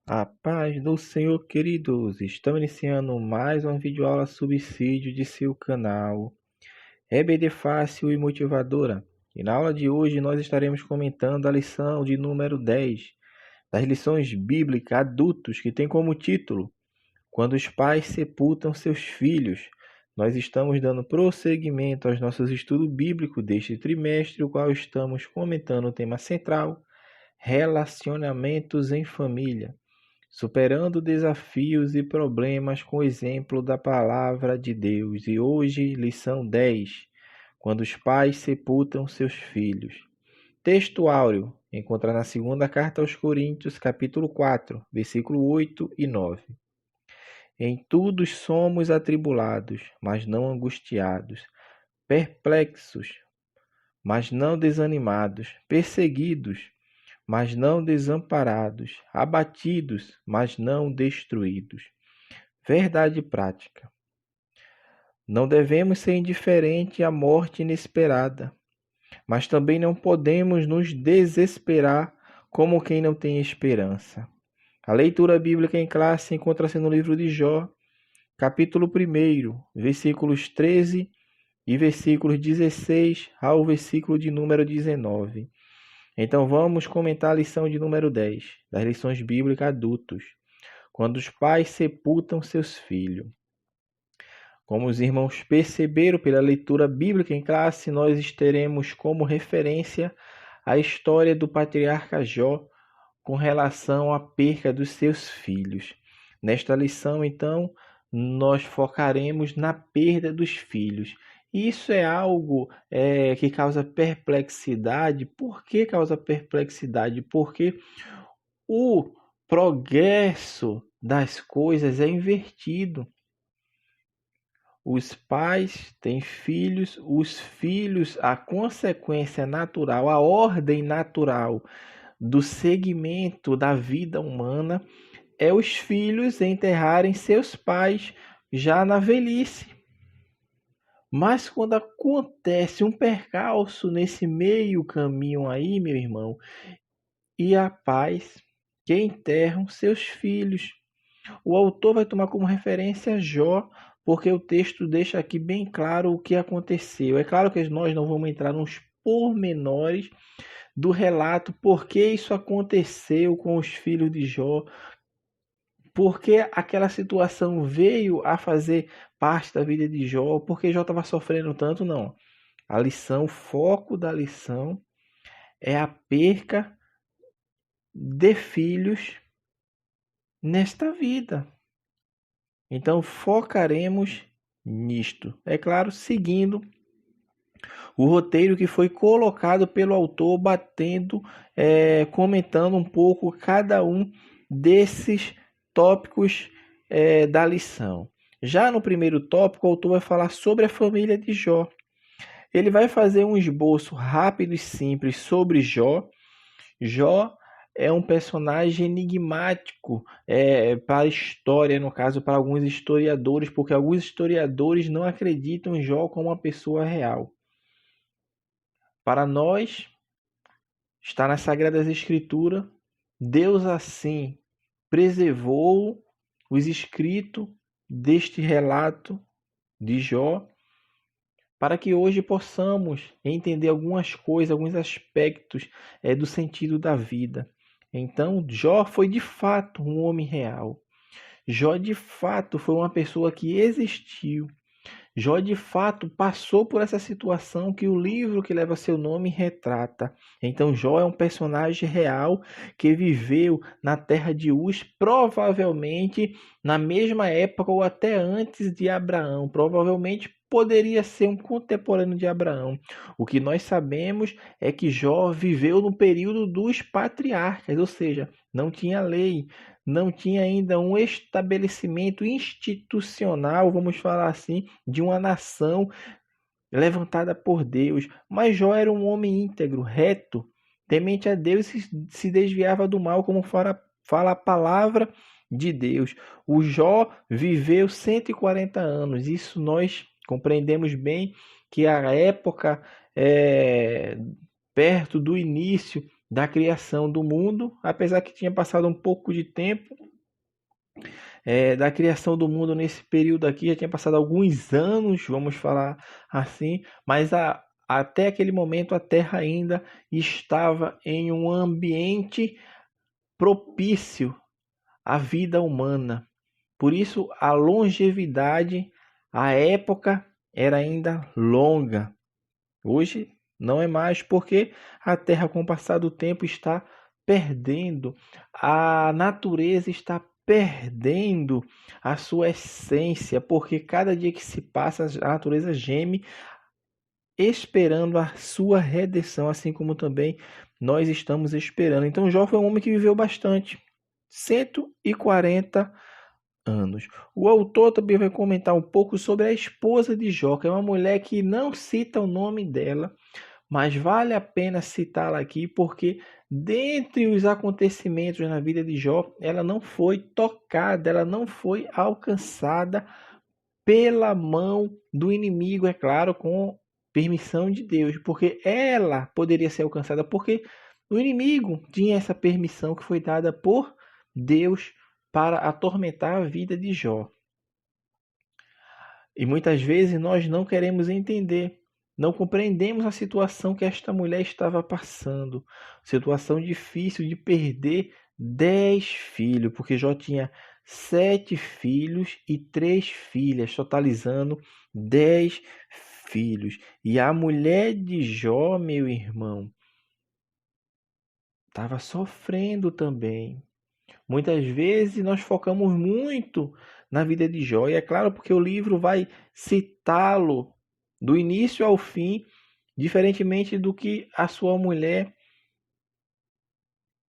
A paz do Senhor, queridos! Estamos iniciando mais uma videoaula subsídio de seu canal EBD Fácil e Motivadora. E na aula de hoje nós estaremos comentando a lição de número 10 das lições bíblicas adultos, que tem como título Quando os pais sepultam seus filhos. Nós estamos dando prosseguimento aos nossos estudos bíblicos deste trimestre, o qual estamos comentando o tema central, relacionamentos em família, superando desafios e problemas com o exemplo da palavra de Deus. E hoje, lição 10, quando os pais sepultam seus filhos. Texto áureo, encontra na segunda carta aos Coríntios, capítulo 4, versículo 8 e 9. Em tudo somos atribulados, mas não angustiados, perplexos, mas não desanimados, perseguidos, mas não desamparados, abatidos, mas não destruídos. Verdade prática. Não devemos ser indiferentes à morte inesperada, mas também não podemos nos desesperar como quem não tem esperança. A leitura bíblica em classe encontra-se no livro de Jó, capítulo 1, versículos 13 e versículos 16 ao versículo de número 19. Então vamos comentar a lição de número 10, das lições bíblicas adultos, quando os pais sepultam seus filhos. Como os irmãos perceberam pela leitura bíblica em classe, nós teremos como referência a história do patriarca Jó com relação à perca dos seus filhos. Nesta lição, então, nós focaremos na perda dos filhos. Isso é algo que causa perplexidade. Por que causa perplexidade? Porque o progresso das coisas é invertido. Os pais têm filhos, os filhos, a consequência natural, a ordem natural do segmento da vida humana é os filhos enterrarem seus pais já na velhice. Mas quando acontece um percalço nesse meio caminho aí, meu irmão, e há pais que enterram seus filhos. O autor vai tomar como referência Jó, porque o texto deixa aqui bem claro o que aconteceu. É claro que nós não vamos entrar nos pormenores do relato, por que isso aconteceu com os filhos de Jó, porque aquela situação veio a fazer parte da vida de Jó, porque Jó estava sofrendo tanto, não. A lição, o foco da lição é a perca de filhos nesta vida. Então focaremos nisto. É claro, seguindo o roteiro que foi colocado pelo autor, comentando um pouco cada um desses tópicos da lição. Já no primeiro tópico, o autor vai falar sobre a família de Jó. Ele vai fazer um esboço rápido e simples sobre Jó. Jó é um personagem enigmático para a história, no caso, para alguns historiadores, porque alguns historiadores não acreditam em Jó como uma pessoa real. Para nós, está nas Sagradas Escrituras, Deus assim preservou os escritos deste relato de Jó, para que hoje possamos entender algumas coisas, alguns aspectos do sentido da vida. Então, Jó foi de fato um homem real. Jó de fato foi uma pessoa que existiu. Jó de fato passou por essa situação que o livro que leva seu nome retrata. Então Jó é um personagem real que viveu na terra de Uz, provavelmente na mesma época ou até antes de Abraão. Provavelmente poderia ser um contemporâneo de Abraão. O que nós sabemos é que Jó viveu no período dos patriarcas, ou seja, não tinha lei, não tinha ainda um estabelecimento institucional, vamos falar assim, de uma nação levantada por Deus. Mas Jó era um homem íntegro, reto, temente a Deus e se desviava do mal, como fala a palavra de Deus. O Jó viveu 140 anos. Isso nós compreendemos bem, que a época perto do início da criação do mundo, apesar que tinha passado um pouco de tempo da criação do mundo nesse período aqui, já tinha passado alguns anos, vamos falar assim, mas até aquele momento a Terra ainda estava em um ambiente propício à vida humana. Por isso, a longevidade, a época era ainda longa. Hoje não é mais, porque a Terra, com o passar do tempo, está perdendo, a natureza está perdendo a sua essência, porque cada dia que se passa, a natureza geme esperando a sua redenção, assim como também nós estamos esperando. Então Jó foi um homem que viveu bastante, 140 anos. O autor também vai comentar um pouco sobre a esposa de Jó, que é uma mulher que não cita o nome dela, mas vale a pena citá-la aqui porque dentre os acontecimentos na vida de Jó, ela não foi tocada, ela não foi alcançada pela mão do inimigo, é claro, com permissão de Deus, porque ela poderia ser alcançada porque o inimigo tinha essa permissão que foi dada por Deus para atormentar a vida de Jó. E muitas vezes nós não queremos entender, não compreendemos a situação que esta mulher estava passando. Situação difícil de perder 10 filhos, porque Jó tinha 7 filhos e 3 filhas, totalizando 10 filhos. E a mulher de Jó, meu irmão, estava sofrendo também. Muitas vezes nós focamos muito na vida de Jó, e é claro porque o livro vai citá-lo do início ao fim, diferentemente do que a sua mulher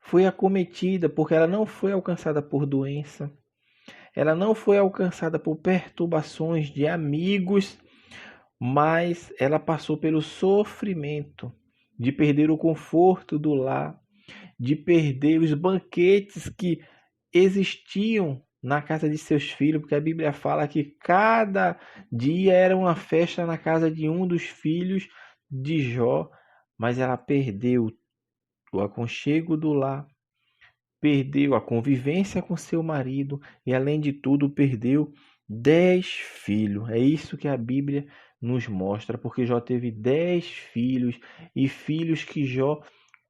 foi acometida, porque ela não foi alcançada por doença, ela não foi alcançada por perturbações de amigos, mas ela passou pelo sofrimento de perder o conforto do lar, de perder os banquetes que existiam na casa de seus filhos, porque a Bíblia fala que cada dia era uma festa na casa de um dos filhos de Jó, mas ela perdeu o aconchego do lar, perdeu a convivência com seu marido e, além de tudo, perdeu 10 filhos. É isso que a Bíblia nos mostra, porque Jó teve 10 filhos e filhos que Jó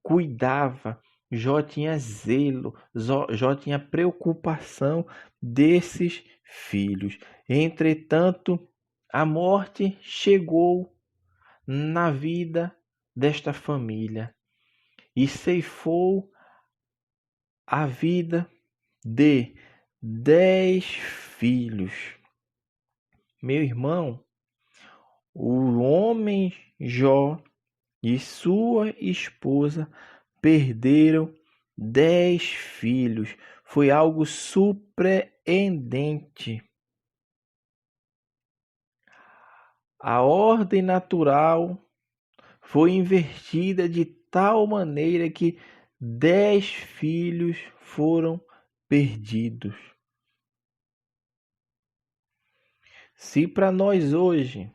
cuidava. Jó tinha zelo, Jó tinha preocupação desses filhos. Entretanto, a morte chegou na vida desta família e ceifou a vida de 10 filhos. Meu irmão, o homem Jó e sua esposa perderam 10 filhos. Foi algo surpreendente. A ordem natural foi invertida de tal maneira que 10 filhos foram perdidos. Se para nós hoje,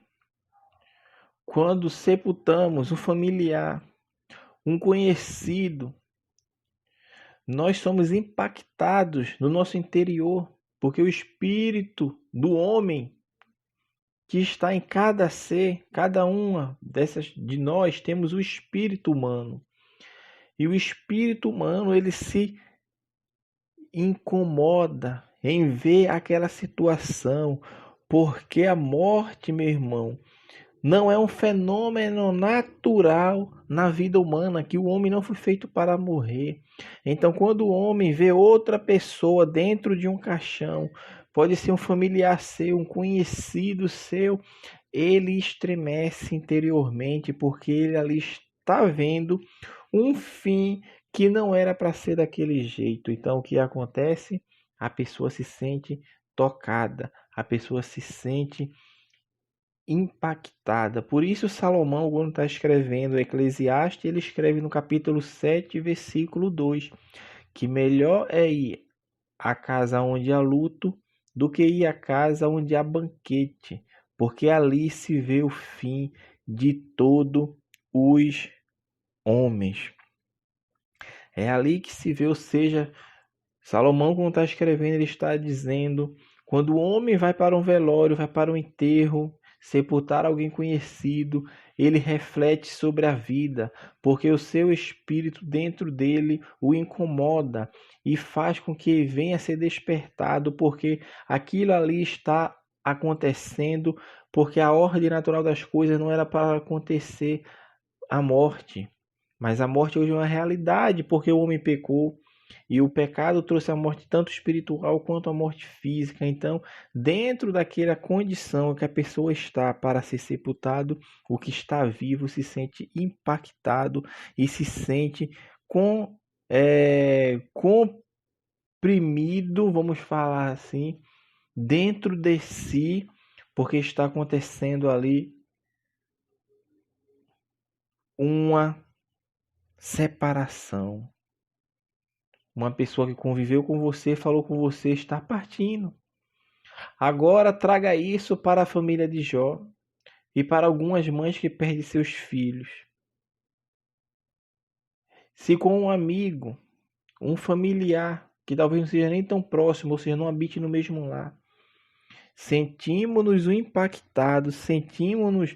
quando sepultamos um familiar, um conhecido, nós somos impactados no nosso interior, porque o espírito do homem que está em cada ser, cada uma dessas de nós temos o espírito humano. E o espírito humano, ele se incomoda em ver aquela situação, porque a morte, meu irmão, não é um fenômeno natural na vida humana, que o homem não foi feito para morrer. Então, quando o homem vê outra pessoa dentro de um caixão, pode ser um familiar seu, um conhecido seu, ele estremece interiormente, porque ele ali está vendo um fim que não era para ser daquele jeito. Então, o que acontece? A pessoa se sente tocada, a pessoa se sente impactada. Por isso Salomão, quando está escrevendo Eclesiastes, ele escreve no capítulo 7, versículo 2, que melhor é ir à casa onde há luto do que ir à casa onde há banquete, porque ali se vê o fim de todos os homens. É ali que se vê, ou seja, Salomão, quando está escrevendo, ele está dizendo: quando o homem vai para um velório, vai para um enterro, sepultar alguém conhecido, ele reflete sobre a vida, porque o seu espírito dentro dele o incomoda e faz com que venha a ser despertado, porque aquilo ali está acontecendo, porque a ordem natural das coisas não era para acontecer a morte. Mas a morte hoje é uma realidade, porque o homem pecou. E o pecado trouxe a morte tanto espiritual quanto a morte física. Então, dentro daquela condição que a pessoa está para ser sepultado, o que está vivo se sente impactado e se sente com, comprimido, vamos falar assim, dentro de si, porque está acontecendo ali uma separação. Uma pessoa que conviveu com você, falou com você, está partindo. Agora traga isso para a família de Jó e para algumas mães que perdem seus filhos. Se com um amigo, um familiar, que talvez não seja nem tão próximo, ou seja, não habite no mesmo lar, sentimos-nos impactados, sentimos-nos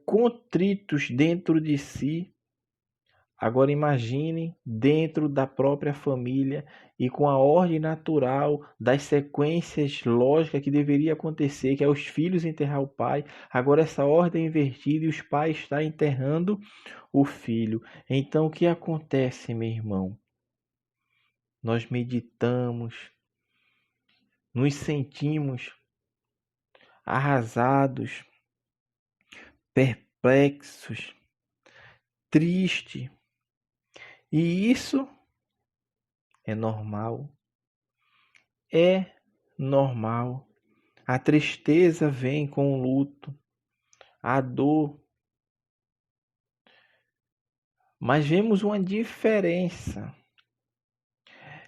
contritos dentro de si. Agora imagine dentro da própria família e com a ordem natural das sequências lógicas que deveria acontecer, que é os filhos enterrar o pai. Agora essa ordem é invertida e os pais estão enterrando o filho. Então o que acontece, meu irmão? Nós meditamos, nos sentimos arrasados, perplexos, tristes. E isso é normal. É normal. A tristeza vem com o luto, a dor. Mas vemos uma diferença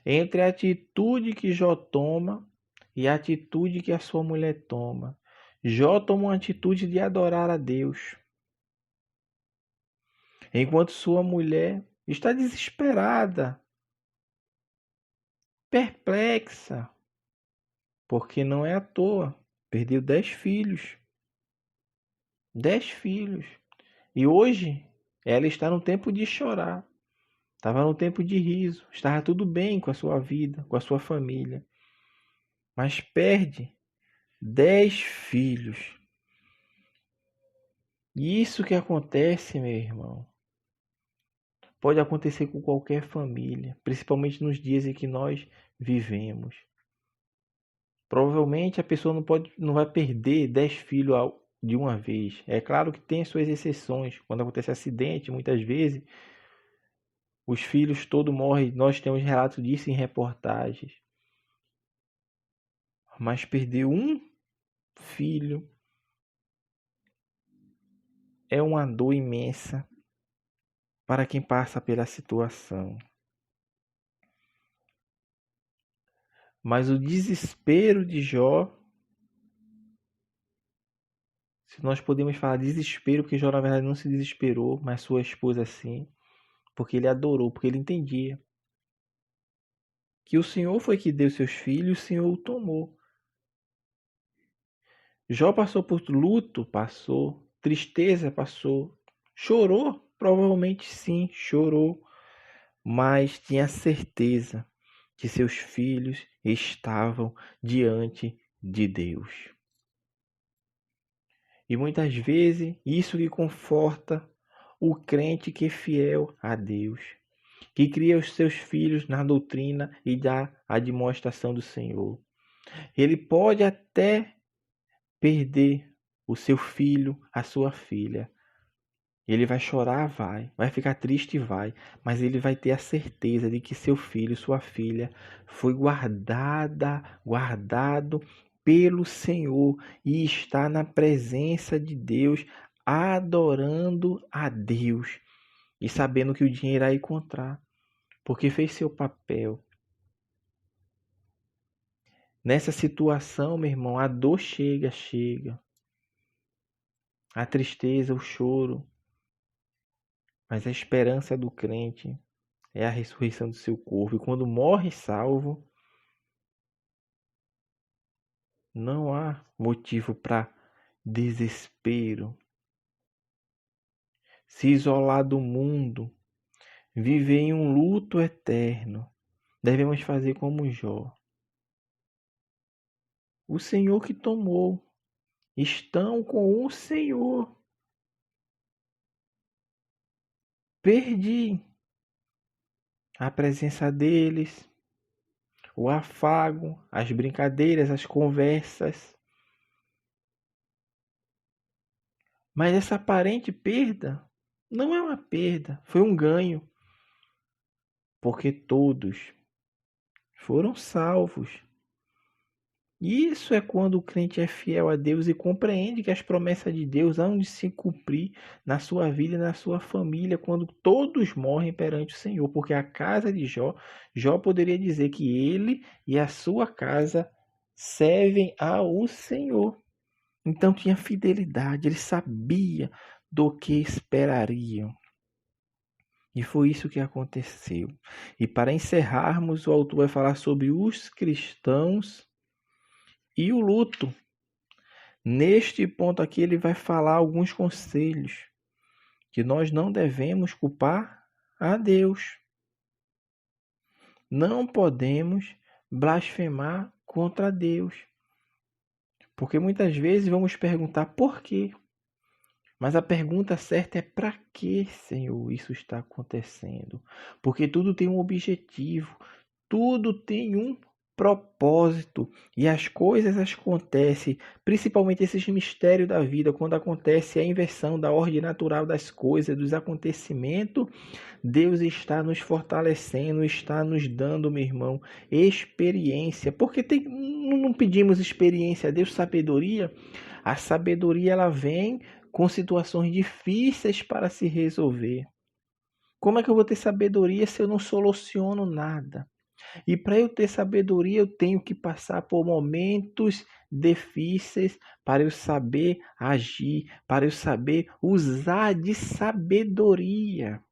entre a atitude que Jó toma e a atitude que a sua mulher toma. Jó toma uma atitude de adorar a Deus, enquanto sua mulher está desesperada, perplexa, porque não é à toa. Perdeu 10 filhos. 10 filhos. E hoje ela está no tempo de chorar. Estava no tempo de riso. Estava tudo bem com a sua vida, com a sua família. Mas perde 10 filhos. E isso que acontece, meu irmão, pode acontecer com qualquer família, principalmente nos dias em que nós vivemos. Provavelmente a pessoa não vai perder 10 filhos de uma vez. É claro que tem suas exceções. Quando acontece acidente, muitas vezes os filhos todos morrem. Nós temos relatos disso em reportagens. Mas perder um filho é uma dor imensa para quem passa pela situação. Mas o desespero de Jó, se nós podemos falar desespero, porque Jó na verdade não se desesperou, mas sua esposa sim, porque ele adorou, porque ele entendia que o Senhor foi que deu seus filhos, o Senhor o tomou. Jó passou por luto, passou, tristeza, passou, chorou, provavelmente sim, chorou, mas tinha certeza que seus filhos estavam diante de Deus. E muitas vezes isso lhe conforta o crente que é fiel a Deus, que cria os seus filhos na doutrina e da admoestação do Senhor. Ele pode até perder o seu filho, a sua filha. Ele vai chorar, vai ficar triste, vai, mas ele vai ter a certeza de que seu filho, sua filha, foi guardado pelo Senhor e está na presença de Deus, adorando a Deus e sabendo que o dinheiro irá encontrar, porque fez seu papel. Nessa situação, meu irmão, a dor chega. A tristeza, o choro, mas a esperança do crente é a ressurreição do seu corpo. E quando morre salvo, não há motivo para desespero, se isolar do mundo, viver em um luto eterno. Devemos fazer como Jó. O Senhor que tomou, estão com o Senhor. Perdi a presença deles, o afago, as brincadeiras, as conversas. Mas essa aparente perda não é uma perda, foi um ganho, porque todos foram salvos. Isso é quando o crente é fiel a Deus e compreende que as promessas de Deus hão de se cumprir na sua vida e na sua família, quando todos morrem perante o Senhor. Porque a casa de Jó poderia dizer que ele e a sua casa servem ao Senhor. Então tinha fidelidade, ele sabia do que esperariam. E foi isso que aconteceu. E para encerrarmos, o autor vai falar sobre os cristãos e o luto. Neste ponto aqui ele vai falar alguns conselhos que nós não devemos culpar a Deus. Não podemos blasfemar contra Deus. Porque muitas vezes vamos perguntar por quê. Mas a pergunta certa é para que, Senhor, isso está acontecendo? Porque tudo tem um objetivo, tudo tem um propósito e as coisas acontecem, principalmente esses mistérios da vida, quando acontece a inversão da ordem natural das coisas, dos acontecimentos, Deus está nos fortalecendo, está nos dando, meu irmão, experiência. Porque não pedimos experiência a Deus, sabedoria. A sabedoria ela vem com situações difíceis para se resolver. Como é que eu vou ter sabedoria se eu não soluciono nada? E para eu ter sabedoria, eu tenho que passar por momentos difíceis para eu saber agir, para eu saber usar de sabedoria.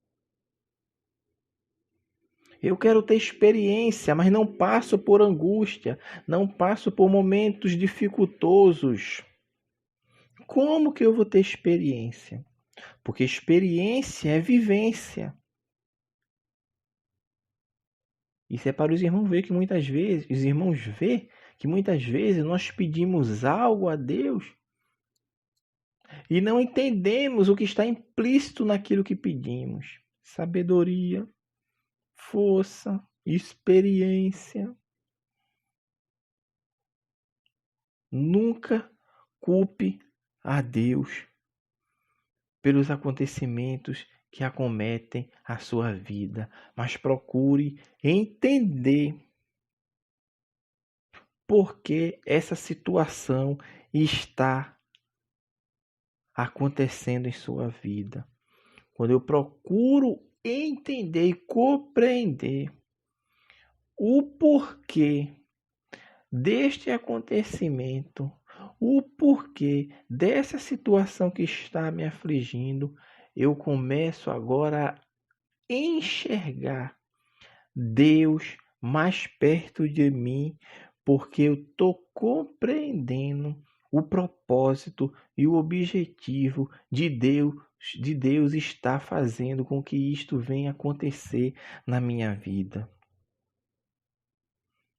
Eu quero ter experiência, mas não passo por angústia, não passo por momentos dificultosos. Como que eu vou ter experiência? Porque experiência é vivência. Isso é para os irmãos ver que muitas vezes, os irmãos ver que muitas vezes nós pedimos algo a Deus e não entendemos o que está implícito naquilo que pedimos. Sabedoria, força, experiência. Nunca culpe a Deus pelos acontecimentos que acometem a sua vida, mas procure entender por que essa situação está acontecendo em sua vida. Quando eu procuro entender e compreender o porquê deste acontecimento, o porquê dessa situação que está me afligindo, eu começo agora a enxergar Deus mais perto de mim, porque eu estou compreendendo o propósito e o objetivo de Deus está fazendo com que isto venha acontecer na minha vida.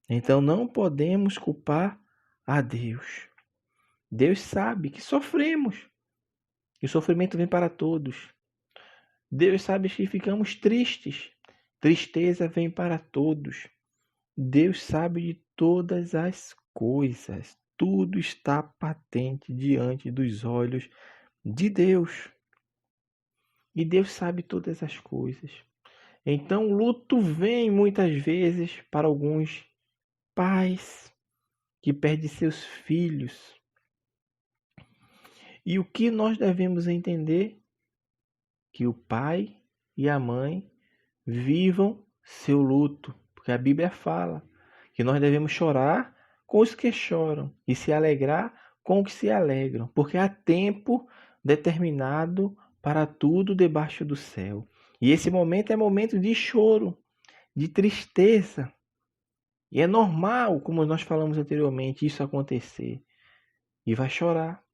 Então não podemos culpar a Deus. Deus sabe que sofremos. E o sofrimento vem para todos. Deus sabe que ficamos tristes. Tristeza vem para todos. Deus sabe de todas as coisas. Tudo está patente diante dos olhos de Deus. E Deus sabe todas as coisas. Então o luto vem muitas vezes para alguns pais que perdem seus filhos. E o que nós devemos entender? Que o pai e a mãe vivam seu luto. Porque a Bíblia fala que nós devemos chorar com os que choram e se alegrar com os que se alegram. Porque há tempo determinado para tudo debaixo do céu. E esse momento é momento de choro, de tristeza. E é normal, como nós falamos anteriormente, isso acontecer. E vai chorar,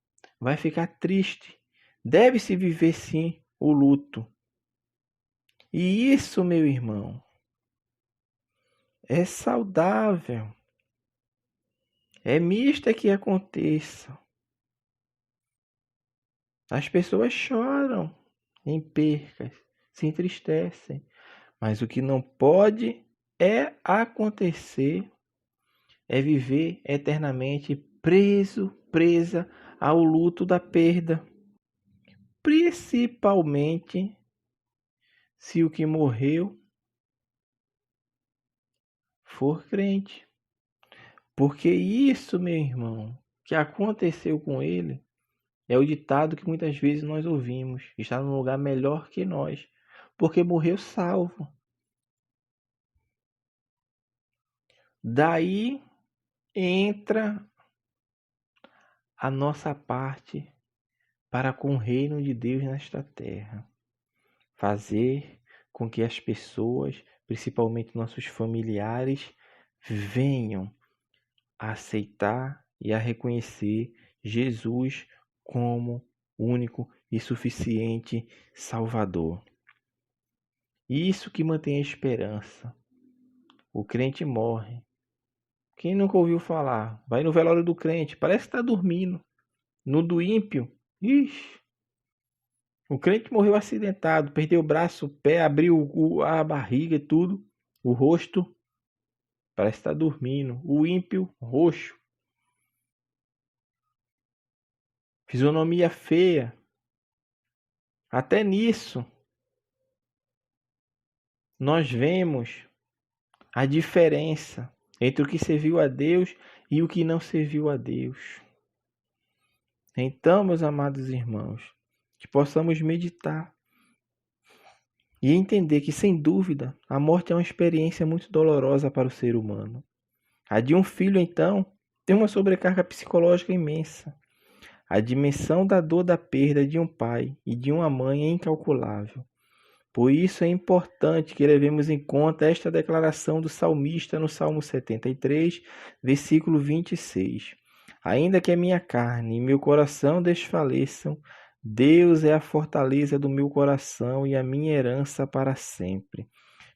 vai ficar triste. Deve-se viver sim o luto. E isso, meu irmão, é saudável. É misto que aconteça. As pessoas choram em percas, se entristecem. Mas o que não pode é acontecer, é viver eternamente presa ao luto da perda. Principalmente se o que morreu for crente. Porque isso, meu irmão, que aconteceu com ele, é o ditado que muitas vezes nós ouvimos. Está num lugar melhor que nós, porque morreu salvo. Daí entra a nossa parte para com o reino de Deus nesta terra. Fazer com que as pessoas, principalmente nossos familiares, venham a aceitar e a reconhecer Jesus como único e suficiente Salvador. Isso que mantém a esperança. O crente morre. Quem nunca ouviu falar? Vai no velório do crente, parece que está dormindo. No do ímpio, ixi, o crente morreu acidentado, perdeu o braço, o pé, abriu a barriga e tudo, o rosto, parece estar dormindo. O ímpio, roxo, fisionomia feia. Até nisso, nós vemos a diferença entre o que serviu a Deus e o que não serviu a Deus. Então, meus amados irmãos, que possamos meditar e entender que, sem dúvida, a morte é uma experiência muito dolorosa para o ser humano. A de um filho, então, tem uma sobrecarga psicológica imensa. A dimensão da dor da perda de um pai e de uma mãe é incalculável. Por isso é importante que levemos em conta esta declaração do salmista no Salmo 73, versículo 26. Ainda que a minha carne e meu coração desfaleçam, Deus é a fortaleza do meu coração e a minha herança para sempre.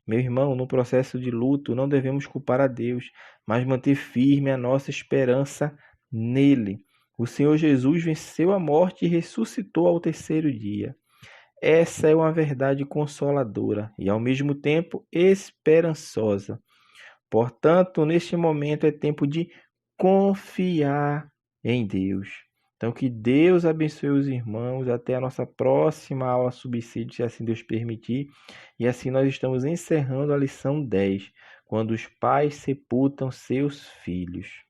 Meu irmão, no processo de luto, não devemos culpar a Deus, mas manter firme a nossa esperança nele. O Senhor Jesus venceu a morte e ressuscitou ao terceiro dia. Essa é uma verdade consoladora e, ao mesmo tempo, esperançosa. Portanto, neste momento é tempo de confiar em Deus. Então, que Deus abençoe os irmãos. Até a nossa próxima aula subsídio, se assim Deus permitir. E assim nós estamos encerrando a lição 10, quando os pais sepultam seus filhos.